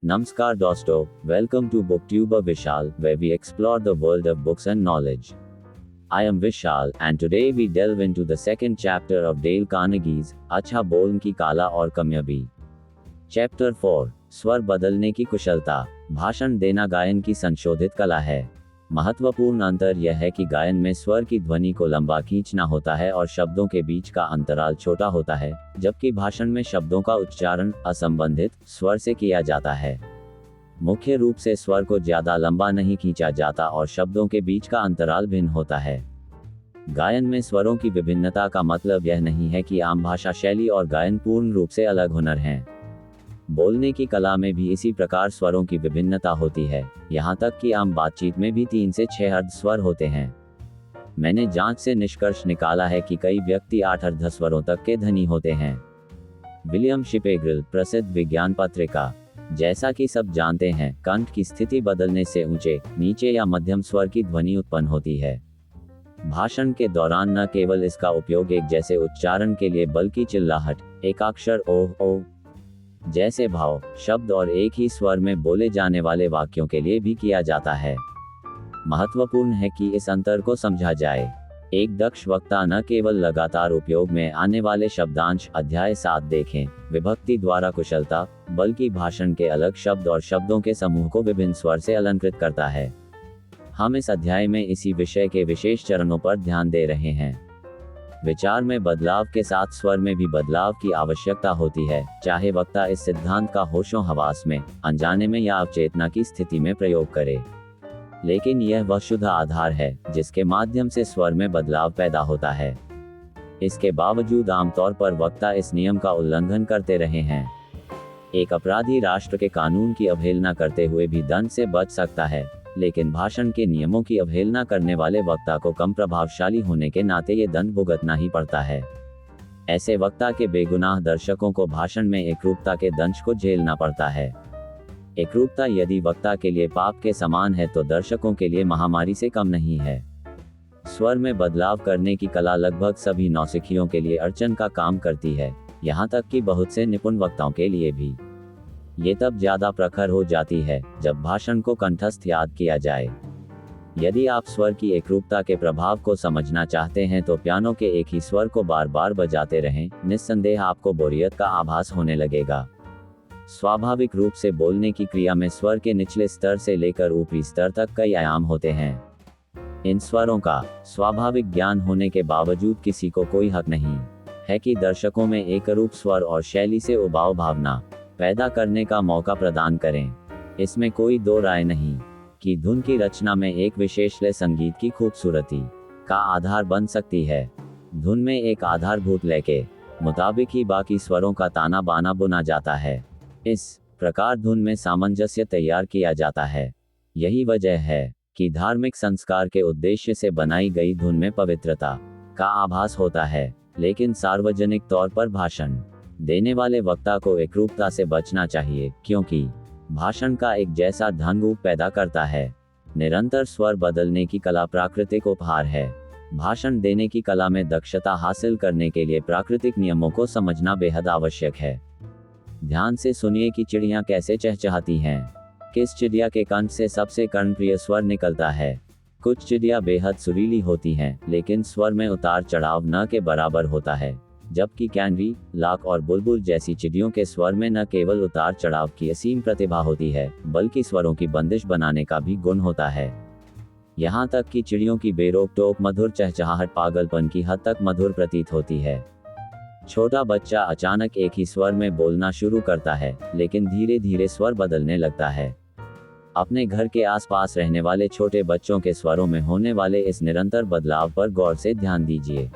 Namaskar dosto, welcome to Booktuber Vishal, where we explore the world of books and knowledge. I am Vishal, and today we delve into the second chapter of Dale Carnegie's अच्छा बोलने की कला और कामयाबी. Chapter 4 स्वर बदलने की कुशलता. भाषण देना गायन की संशोधित कला है. महत्वपूर्ण अंतर यह है कि गायन में स्वर की ध्वनि को लंबा खींचना होता है और शब्दों के बीच का अंतराल छोटा होता है, जबकि भाषण में शब्दों का उच्चारण असंबंधित स्वर से किया जाता है. मुख्य रूप से स्वर को ज्यादा लंबा नहीं खींचा जाता और शब्दों के बीच का अंतराल भिन्न होता है. गायन में स्वरों की विभिन्नता का मतलब यह नहीं है कि आम भाषा शैली और गायन पूर्ण रूप से अलग हुनर हैं. बोलने की कला में भी इसी प्रकार स्वरों की विभिन्नता होती है, यहाँ तक कि आम बातचीत में भी 3 से 6 अर्ध स्वर होते हैं. मैंने जांच से निष्कर्ष निकाला है कि कई व्यक्ति 8 अर्ध स्वरों तक के धनी होते हैं. विलियम शिपेग्रिल, प्रसिद्ध विज्ञान पत्रिका. जैसा कि सब जानते हैं, कंठ की स्थिति बदलने से ऊंचे, नीचे या मध्यम स्वर की ध्वनि उत्पन्न होती है. भाषण के दौरान न केवल इसका उपयोग एक जैसे उच्चारण के लिए बल्कि चिल्लाहट, एकाक्षर ओह ओ जैसे भाव, शब्द और एक ही स्वर में बोले जाने वाले वाक्यों के लिए भी किया जाता है. महत्वपूर्ण है कि इस अंतर को समझा जाए. एक दक्ष वक्ता न केवल लगातार उपयोग में आने वाले शब्दांश अध्याय 7 देखें, विभक्ति द्वारा कुशलता, बल्कि भाषण के अलग शब्द और शब्दों के समूह को विभिन्न स्वर से अलंकृत करता है. हम इस अध्याय में इसी विषय के विशेष चरणों पर ध्यान दे रहे हैं. विचार में बदलाव के साथ स्वर में भी बदलाव की आवश्यकता होती है, चाहे वक्ता इस सिद्धांत का होशो हवास में, अनजाने में या अवचेतना की स्थिति में प्रयोग करे. लेकिन यह वह शुद्ध आधार है जिसके माध्यम से स्वर में बदलाव पैदा होता है. इसके बावजूद आमतौर पर वक्ता इस नियम का उल्लंघन करते रहे हैं. एक अपराधी राष्ट्र के कानून की अवहेलना करते हुए भी दंड से बच सकता है, लेकिन भाषण के नियमों की अवहेलना करने वाले वक्ता को कम प्रभावशाली होने के नाते ये दंड भुगतना ही पड़ता है. ऐसे वक्ता के बेगुनाह दर्शकों को भाषण में एकरूपता के दंश को झेलना पड़ता है. एकरूपता यदि वक्ता के लिए पाप के समान है तो दर्शकों के लिए महामारी से कम नहीं है. स्वर में बदलाव करने की कला लगभग सभी नौसिखियों के लिए अड़चन का काम करती है, यहाँ तक कि बहुत से निपुण वक्ताओं के लिए भी. ये तब ज्यादा प्रखर हो जाती है जब भाषण को कंठस्थ याद किया जाए. यदि आप स्वर की एकरूपता के प्रभाव को समझना चाहते हैं तो पियानो के एक ही स्वर को बार बार बजाते रहें, निस्संदेह आपको बोरियत का आभास होने लगेगा. स्वाभाविक रूप से बोलने की क्रिया में स्वर के निचले स्तर से लेकर ऊपरी स्तर तक कई आयाम होते हैं. इन स्वरों का स्वाभाविक ज्ञान होने के बावजूद किसी को कोई हक नहीं है कि दर्शकों में एकरूप स्वर और शैली से उबाऊ भावना पैदा करने का मौका प्रदान करें. इसमें कोई दो राय नहीं कि धुन की रचना में एक विशेष लय संगीत की खूबसूरती का आधार बन सकती है. धुन में एक आधारभूत लय के मुताबिक ही बाकी स्वरों का ताना बाना बुना जाता है. इस प्रकार धुन में सामंजस्य तैयार किया जाता है. यही वजह है कि धार्मिक संस्कार के उद्देश्य से बनाई गई धुन में पवित्रता का आभास होता है, लेकिन सार्वजनिक तौर पर भाषण देने वाले वक्ता को एकरूपता से बचना चाहिए, क्योंकि भाषण का एक जैसा ढंग पैदा करता है. निरंतर स्वर बदलने की कला प्राकृतिक उपहार है. भाषण देने की कला में दक्षता हासिल करने के लिए प्राकृतिक नियमों को समझना बेहद आवश्यक है. ध्यान से सुनिए कि चिड़ियां कैसे चहचहाती हैं. किस चिड़िया के कंठ से सबसे कर्णप्रिय स्वर निकलता है. कुछ चिड़िया बेहद सुरीली होती हैं, लेकिन स्वर में उतार चढ़ाव न के बराबर होता है, जबकि कैनरी, लाख और बुलबुल जैसी चिड़ियों के स्वर में न केवल उतार चढ़ाव की असीम प्रतिभा होती है, बल्कि स्वरों की बंदिश बनाने का भी गुण होता है. यहाँ तक कि चिड़ियों की बेरोक टोक मधुर चहचहाहट पागलपन की हद तक मधुर प्रतीत होती है. छोटा बच्चा अचानक एक ही स्वर में बोलना शुरू करता है, लेकिन धीरे धीरे स्वर बदलने लगता है. अपने घर के आसपास रहने वाले छोटे बच्चों के स्वरों में होने वाले इस निरंतर बदलाव पर गौर से ध्यान दीजिए.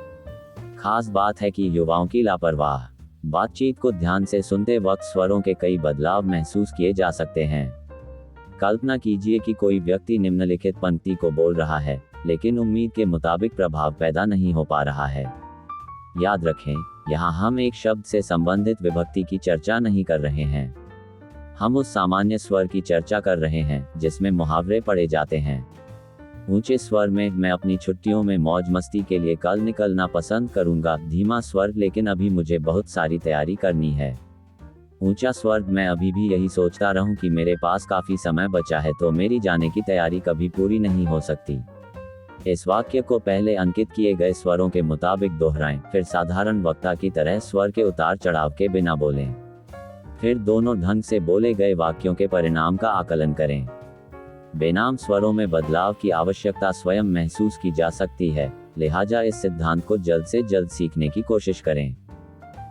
खास बात है कि युवाओं की लापरवाह बातचीत को ध्यान से सुनते वक्त स्वरों के कई बदलाव महसूस किए जा सकते हैं. कल्पना कीजिए कि कोई व्यक्ति निम्नलिखित पंक्ति को बोल रहा है, लेकिन उम्मीद के मुताबिक प्रभाव पैदा नहीं हो पा रहा है. याद रखें, यहाँ हम एक शब्द से संबंधित विभक्ति की चर्चा नहीं कर रहे हैं. हम उस सामान्य स्वर की चर्चा कर रहे हैं जिसमें मुहावरे पढ़े जाते हैं. ऊंचे स्वर में, मैं अपनी छुट्टियों में मौज मस्ती के लिए कल निकलना पसंद करूंगा. धीमा स्वर, लेकिन अभी मुझे बहुत सारी तैयारी करनी है. ऊंचा स्वर, मैं अभी भी यही सोचता रहूं कि मेरे पास काफी समय बचा है तो मेरी जाने की तैयारी कभी पूरी नहीं हो सकती। इस वाक्य को पहले अंकित किए गए स्वरों के मुताबिक दोहराएं, फिर साधारण वक्ता की तरह स्वर के उतार चढ़ाव के बिना बोलें। फिर दोनों ढंग से बोले गए वाक्यों के परिणाम का आकलन करें। बेनाम स्वरों में बदलाव की आवश्यकता स्वयं महसूस की जा सकती है, लिहाजा इस सिद्धांत को जल्द से जल्द सीखने की कोशिश करें।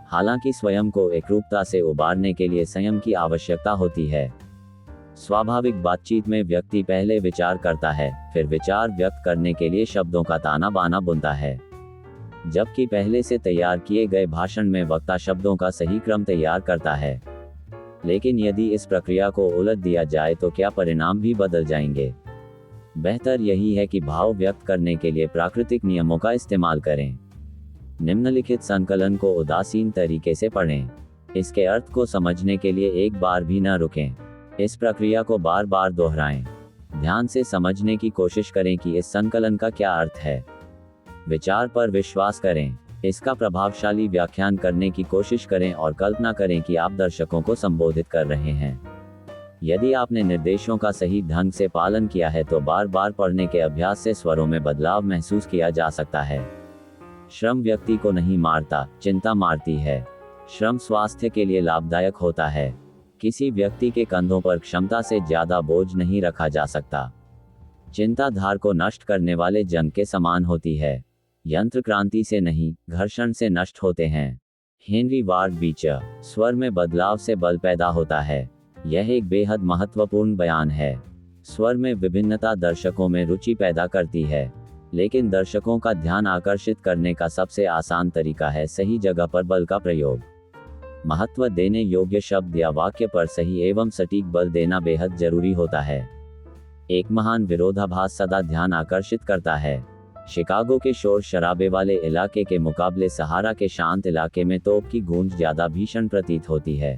हालांकि स्वयं को एकरूपता से उबारने के लिए संयम की आवश्यकता होती है। स्वाभाविक बातचीत में व्यक्ति पहले विचार करता है, फिर विचार व्यक्त करने के लिए शब्दों का ताना बाना बुनता है, जबकि पहले से तैयार किए गए भाषण में वक्ता शब्दों का सही क्रम तैयार करता है। लेकिन यदि इस प्रक्रिया को उलट दिया जाए तो क्या परिणाम भी बदल जाएंगे? बेहतर यही है कि भाव व्यक्त करने के लिए प्राकृतिक नियमों का इस्तेमाल करें। निम्नलिखित संकलन को उदासीन तरीके से पढ़ें। इसके अर्थ को समझने के लिए एक बार भी न रुकें। इस प्रक्रिया को बार बार दोहराएं। ध्यान से समझने की कोशिश करें कि इस संकलन का क्या अर्थ है। विचार पर विश्वास करें। इसका प्रभावशाली व्याख्यान करने की कोशिश करें और कल्पना करें कि आप दर्शकों को संबोधित कर रहे हैं। यदि आपने निर्देशों का सही ढंग से पालन किया है तो बार बार पढ़ने के अभ्यास से स्वरों में बदलाव महसूस किया जा सकता है। श्रम व्यक्ति को नहीं मारता, चिंता मारती है। श्रम स्वास्थ्य के लिए लाभदायक होता है। किसी व्यक्ति के कंधों पर क्षमता से ज्यादा बोझ नहीं रखा जा सकता। चिंता धार को नष्ट करने वाले जंग के समान होती है। यंत्र क्रांति से नहीं, घर्षण से नष्ट होते हैं। Henry ward Beecher. स्वर में बदलाव से बल पैदा होता है। यह एक बेहद महत्वपूर्ण बयान है। स्वर में विभिन्नता दर्शकों में रुचि पैदा करती है, लेकिन दर्शकों का ध्यान आकर्षित करने का सबसे आसान तरीका है सही जगह पर बल का प्रयोग। महत्व देने योग्य शब्द या वाक्य पर सही एवं सटीक बल देना बेहद जरूरी होता है। एक महान विरोधाभास सदा ध्यान आकर्षित करता है। शिकागो के शोर शराबे वाले इलाके के मुकाबले सहारा के शांत इलाके में तोप की गूंज ज्यादा भीषण प्रतीत होती है।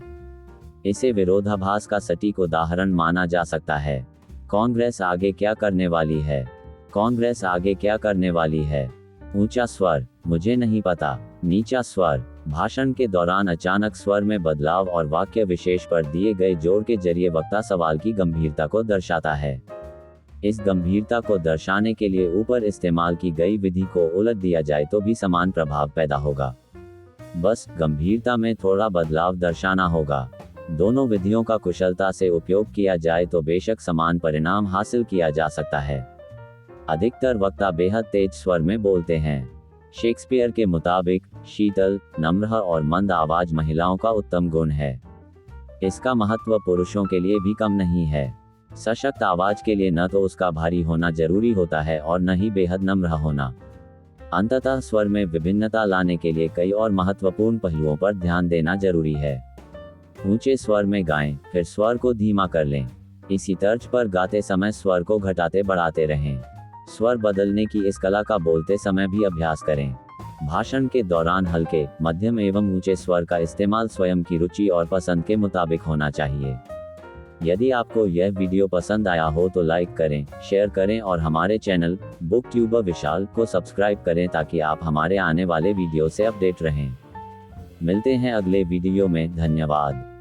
इसे विरोधाभास का सटीक उदाहरण माना जा सकता है। कांग्रेस आगे क्या करने वाली है? कांग्रेस आगे क्या करने वाली है? ऊंचा स्वर, मुझे नहीं पता। नीचा स्वर, भाषण के दौरान अचानक स्वर में बदलाव और वाक्य विशेष पर दिए गए जोर के जरिए वक्ता सवाल की गंभीरता को दर्शाता है। इस गंभीरता को दर्शाने के लिए ऊपर इस्तेमाल की गई विधि को उलट दिया जाए तो भी समान प्रभाव पैदा होगा। बस गंभीरता में थोड़ा बदलाव दर्शाना होगा। दोनों विधियों का कुशलता से उपयोग किया जाए तो बेशक समान परिणाम हासिल किया जा सकता है। अधिकतर वक्ता बेहद तेज स्वर में बोलते हैं। शेक्सपियर के मुताबिक शीतल, नम्र और मंद आवाज महिलाओं का उत्तम गुण है। इसका महत्व पुरुषों के लिए भी कम नहीं है। सशक्त आवाज के लिए न तो उसका भारी होना जरूरी होता है और न ही बेहद नम्र होना। अंततः स्वर में विभिन्नता लाने के लिए कई और महत्वपूर्ण पहलुओं पर ध्यान देना जरूरी है। ऊंचे स्वर में गाएं, फिर स्वर को धीमा कर लें। इसी तर्ज पर गाते समय स्वर को घटाते बढ़ाते रहें। स्वर बदलने की इस कला का बोलते समय भी अभ्यास करें। भाषण के दौरान हल्के, मध्यम एवं ऊंचे स्वर का इस्तेमाल स्वयं की रुचि और पसंद के मुताबिक होना चाहिए। यदि आपको यह वीडियो पसंद आया हो तो लाइक करें, शेयर करें और हमारे चैनल बुक ट्यूबर विशाल को सब्सक्राइब करें ताकि आप हमारे आने वाले वीडियो से अपडेट रहें। मिलते हैं अगले वीडियो में। धन्यवाद।